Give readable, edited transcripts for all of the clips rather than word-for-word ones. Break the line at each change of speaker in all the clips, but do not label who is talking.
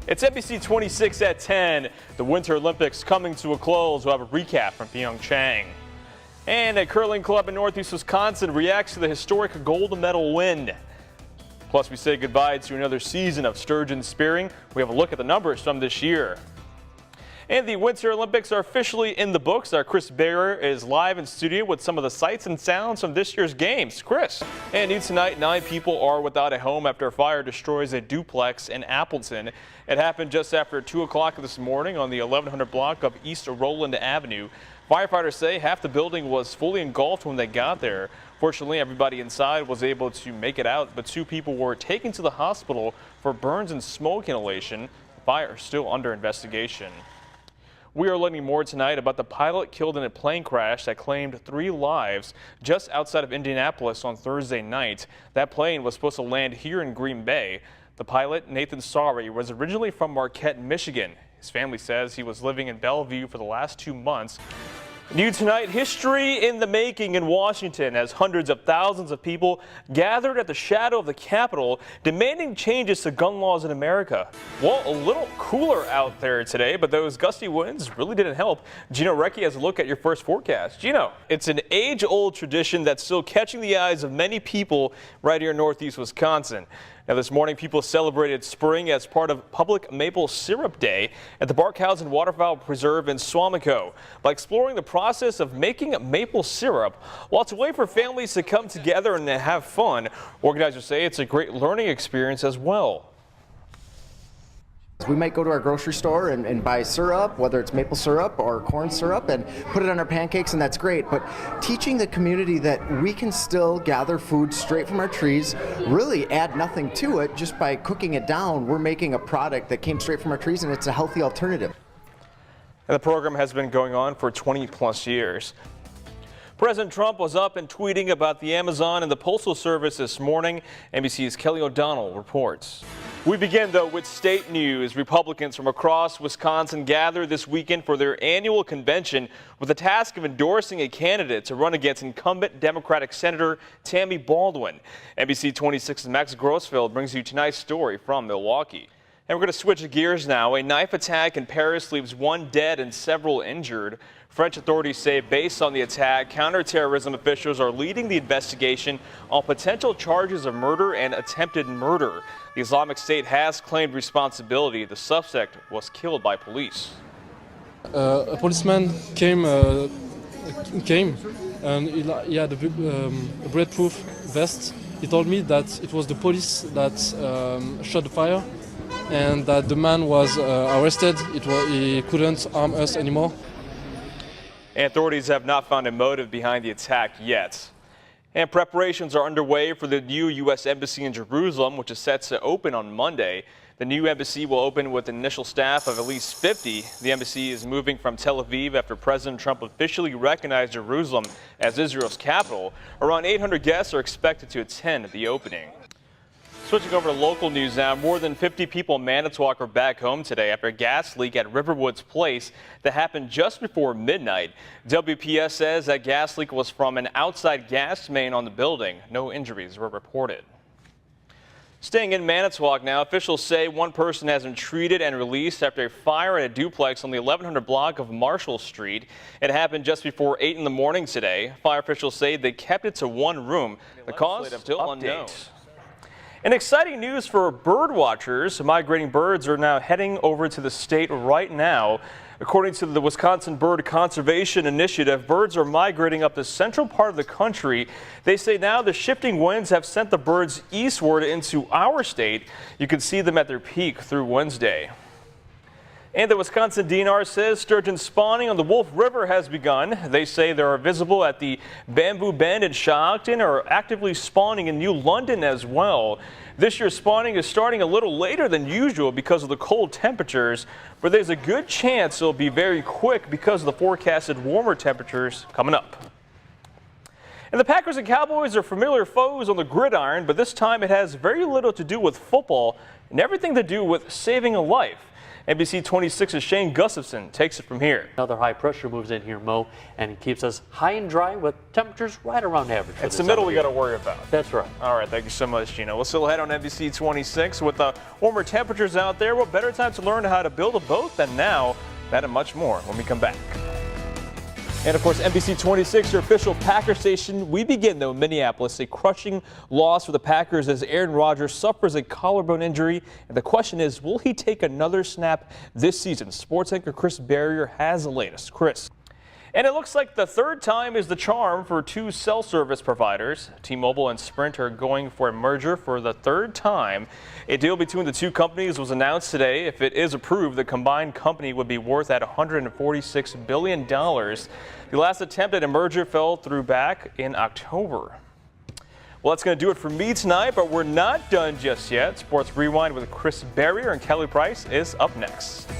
It's NBC 26 at 10. The Winter Olympics coming to a close. We'll have a recap from Pyeongchang. And a curling club in Northeast Wisconsin reacts to the historic gold medal win. Plus, we say goodbye to another season of sturgeon spearing. We have a look at the numbers from this year. And the Winter Olympics are officially in the books. Our Chris Bearer is live in studio with some of the sights and sounds from this year's games. Chris. And new tonight, 9 people are without a home after a fire destroys a duplex in Appleton. It happened just after 2 o'clock this morning on the 1100 block of East Roland Avenue. Firefighters say half the building was fully engulfed when they got there. Fortunately, everybody inside was able to make it out, but 2 people were taken to the hospital for burns and smoke inhalation. The fire is still under investigation. We are learning more tonight about the pilot killed in a plane crash that claimed 3 lives just outside of Indianapolis on Thursday night. That plane was supposed to land here in Green Bay. The pilot, Nathan Sari, was originally from Marquette, Michigan. His family says he was living in Bellevue for the last 2 months. New tonight, history in the making in Washington as hundreds of thousands of people gathered at the shadow of the Capitol demanding changes to gun laws in America. Well, a little cooler out there today, but those gusty winds really didn't help. Gino Recchi has a look at your first forecast. Gino, it's an age-old tradition that's still catching the eyes of many people right here in Northeast Wisconsin. Now, this morning, people celebrated spring as part of Public Maple Syrup Day at the Barkhausen Waterfowl Preserve in Suamico. By exploring the process of making maple syrup, while it's a way for families to come together and have fun, organizers say it's a great learning experience as well.
We might go to our grocery store and buy syrup, whether it's maple syrup or corn syrup, and put it on our pancakes, and that's great. But teaching the community that we can still gather food straight from our trees, really add nothing to it just by cooking it down. We're making a product that came straight from our trees, and it's a healthy alternative.
And the program has been going on for 20+ years. President Trump was up and tweeting about the Amazon and the Postal Service this morning. NBC's Kelly O'Donnell reports. We begin, though, with state news. Republicans from across Wisconsin gathered this weekend for their annual convention with the task of endorsing a candidate to run against incumbent Democratic Senator Tammy Baldwin. NBC 26's Max Grossfeld brings you tonight's story from Milwaukee. And we're going to switch gears now. A knife attack in Paris leaves 1 dead and several injured. French authorities say based on the attack, counterterrorism officials are leading the investigation on potential charges of murder and attempted murder. The Islamic State has claimed responsibility. The suspect was killed by police.
A policeman came and he had a bulletproof vest. He told me that it was the police that shot the fire and that the man was arrested. He couldn't harm us anymore.
Authorities have not found a motive behind the attack yet. And preparations are underway for the new U.S. Embassy in Jerusalem, which is set to open on Monday. The new embassy will open with an initial staff of at least 50. The embassy is moving from Tel Aviv after President Trump officially recognized Jerusalem as Israel's capital. Around 800 guests are expected to attend the opening. Switching over to local news now, more than 50 people in Manitowoc are back home today after a gas leak at Riverwoods Place that happened just before midnight. WPS says that gas leak was from an outside gas main on the building. No injuries were reported. Staying in Manitowoc now, officials say 1 person has been treated and released after a fire at a duplex on the 1100 block of Marshall Street. It happened just before 8 in the morning today. Fire officials say they kept it to 1 room. The cause still unknown. And exciting news for bird watchers. Migrating birds are now heading over to the state right now. According to the Wisconsin Bird Conservation Initiative, birds are migrating up the central part of the country. They say now the shifting winds have sent the birds eastward into our state. You can see them at their peak through Wednesday. And the Wisconsin DNR says sturgeon spawning on the Wolf River has begun. They say they are visible at the Bamboo Bend in Shawton and are actively spawning in New London as well. This year's spawning is starting a little later than usual because of the cold temperatures, but there's a good chance it'll be very quick because of the forecasted warmer temperatures coming up. And the Packers and Cowboys are familiar foes on the gridiron, but this time it has very little to do with football and everything to do with saving a life. NBC 26's Shane Gustafson takes it from here.
Another high pressure moves in here, Mo, and it keeps us high and dry with temperatures right around average.
It's the middle we got to worry about.
That's right.
All right, thank you so much, Gino. We'll still ahead on NBC 26 with the warmer temperatures out there. What better time to learn how to build a boat than now? That and much more when we come back. And of course, NBC 26, your official Packers station. We begin, though, in Minneapolis. A crushing loss for the Packers as Aaron Rodgers suffers a collarbone injury. And the question is, will he take another snap this season? Sports anchor Chris Barrier has the latest. Chris. And it looks like the third time is the charm for two cell service providers. T-Mobile and Sprint are going for a merger for the third time. A deal between the two companies was announced today. If it is approved, the combined company would be worth at $146 billion. The last attempt at a merger fell through back in October. Well, that's going to do it for me tonight, but we're not done just yet. Sports Rewind with Chris Barrier and Kelly Price is up next.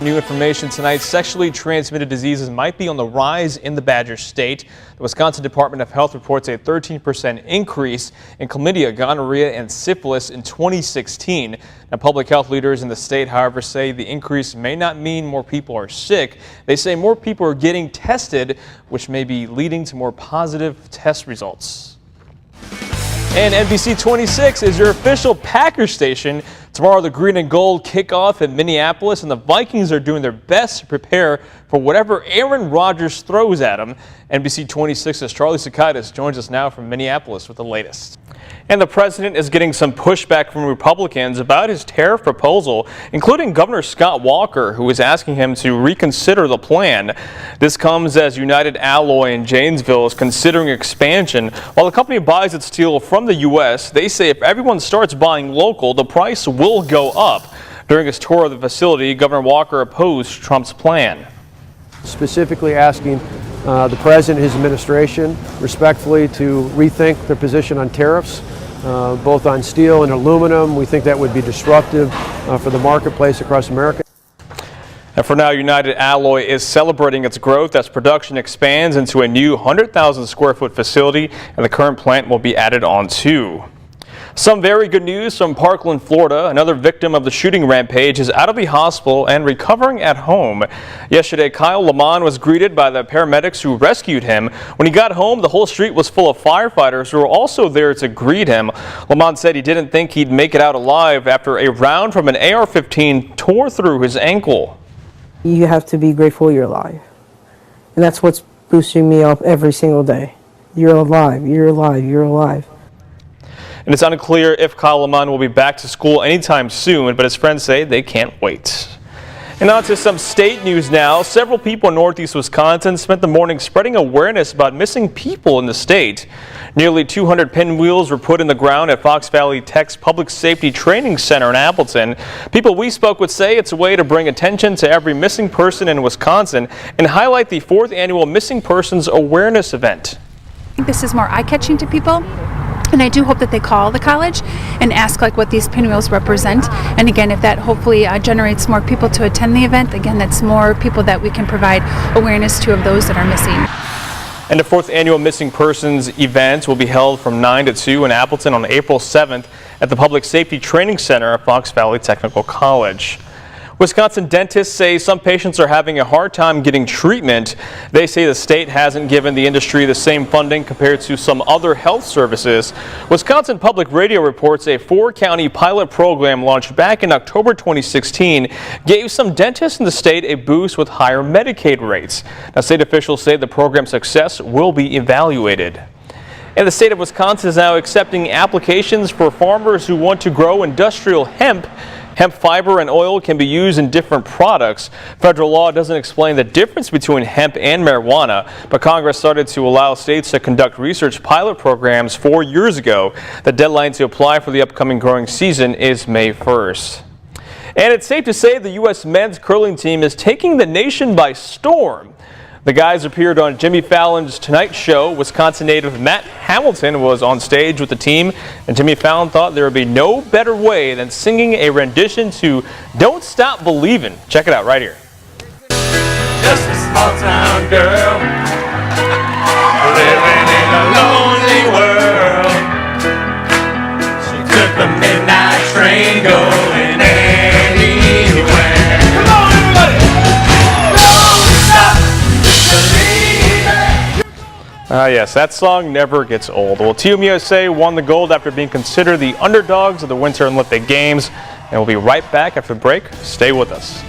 New information tonight, sexually transmitted diseases might be on the rise in the Badger State. The Wisconsin Department of Health reports a 13% increase in chlamydia, gonorrhea, and syphilis in 2016. Now, public health leaders in the state, however, say the increase may not mean more people are sick. They say more people are getting tested, which may be leading to more positive test results. And NBC 26 is your official Packers station. Tomorrow, the green and gold kick off in Minneapolis, and the Vikings are doing their best to prepare for whatever Aaron Rodgers throws at them. NBC 26's Charlie Sakaitis joins us now from Minneapolis with the latest. And the president is getting some pushback from Republicans about his tariff proposal, including Governor Scott Walker, who is asking him to reconsider the plan. This comes as United Alloy in Janesville is considering expansion. While the company buys its steel from the U.S., they say if everyone starts buying local, the price will go up. During his tour of the facility, Governor Walker opposed Trump's plan.
Specifically asking the president and his administration respectfully to rethink their position on tariffs, both on steel and aluminum. We think that would be disruptive for the marketplace across America.
And for now, United Alloy is celebrating its growth as production expands into a new 100,000 square foot facility, and the current plant will be added on too. Some very good news from Parkland, Florida. Another victim of the shooting rampage is out of the hospital and recovering at home. Yesterday, Kyle Lamont was greeted by the paramedics who rescued him. When he got home, the whole street was full of firefighters who were also there to greet him. Lamont said he didn't think he'd make it out alive after a round from an AR-15 tore through his ankle.
You have to be grateful you're alive. And that's what's boosting me up every single day. You're alive, you're alive, you're alive.
And it's unclear if Kyle Lamont will be back to school anytime soon, but his friends say they can't wait. And on to some state news now. Several people in Northeast Wisconsin spent the morning spreading awareness about missing people in the state. Nearly 200 pinwheels were put in the ground at Fox Valley Tech's Public Safety Training Center in Appleton. People we spoke with say it's a way to bring attention to every missing person in Wisconsin and highlight the 4th annual Missing Persons Awareness event.
I think this is more eye-catching to people. And I do hope that they call the college and ask like what these pinwheels represent. And again, if that hopefully generates more people to attend the event, again, that's more people that we can provide awareness to of those that are missing.
And the 4th annual Missing Persons event will be held from 9 to 2 in Appleton on April 7th at the Public Safety Training Center at Fox Valley Technical College. Wisconsin dentists say some patients are having a hard time getting treatment. They say the state hasn't given the industry the same funding compared to some other health services. Wisconsin Public Radio reports a 4-county pilot program launched back in October 2016 gave some dentists in the state a boost with higher Medicaid rates. Now, state officials say the program's success will be evaluated. And the state of Wisconsin is now accepting applications for farmers who want to grow industrial hemp. Hemp fiber and oil can be used in different products. Federal law doesn't explain the difference between hemp and marijuana, but Congress started to allow states to conduct research pilot programs 4 years ago. The deadline to apply for the upcoming growing season is May 1st. And it's safe to say the U.S. men's curling team is taking the nation by storm. The guys appeared on Jimmy Fallon's Tonight Show. Wisconsin native Matt Hamilton was on stage with the team, and Jimmy Fallon thought there would be no better way than singing a rendition to Don't Stop Believin'. Check it out right here.
Just a small town girl living in a lonely world. She took the midnight train going anywhere.
Yes, that song never gets old. Well, Team USA won the gold after being considered the underdogs of the Winter Olympic Games. And we'll be right back after the break. Stay with us.